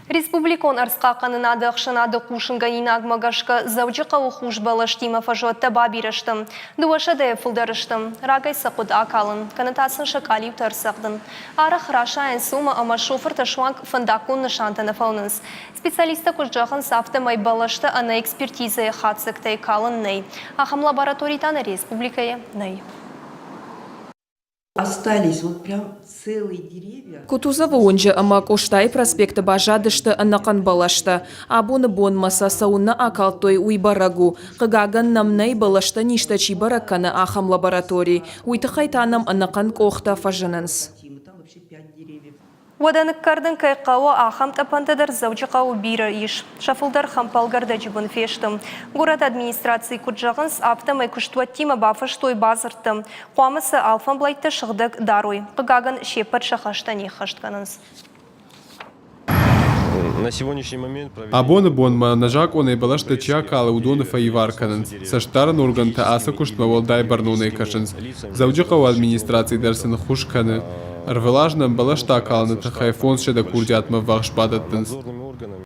Республикон арсқақанын адықшынады қушынғанин ағмағашқы завжықы ұқуш балаштима фажуатта бабирыштым. Дуашады фылдарыштым. Рагай сақуд акалын. Канатасын шакалив тарсақдын. Арық рашайын сума ама шофыр ташуанг фандакун нышантаны фаунынс. Специалисты күржағын сафты май балашты ана экспертизы қатсықтай калын ней. Ахам лаборатоританы республикае ней. Остались вот прям целые деревья. Кутузова онжа ама Коштай проспекта бажадышты анакан балашты. Абуны бонмаса сауна акалтой уйбарагу. Қыгаган намнай балашты ништачи бараканы ахам лабораторий. Уйты хайтанам анакан кохта фажананс. Там вообще 5 деревьев. Wadanıkkardın kayqawa aham tapantadır zavcıqawu bira iş. Şafıldar xampalgarda jibun feştim. Город администрации куджағынс аптамай күштуаттима бафыштой базырттым. Қуамысы алфан блайтты шығдық дарой. Қығағын шепір шақаштан ехаштқанынс. На сегодняшний момент Абоны бонма нажак он и балашта чакала удонов и варканен. Саштаран органта аса куштма волдай барнуны кашенс. Завджикова администрации дарсен хушканы. Арвелажным балашта калны тахай фон шеда курдятма вахшпадаттынс.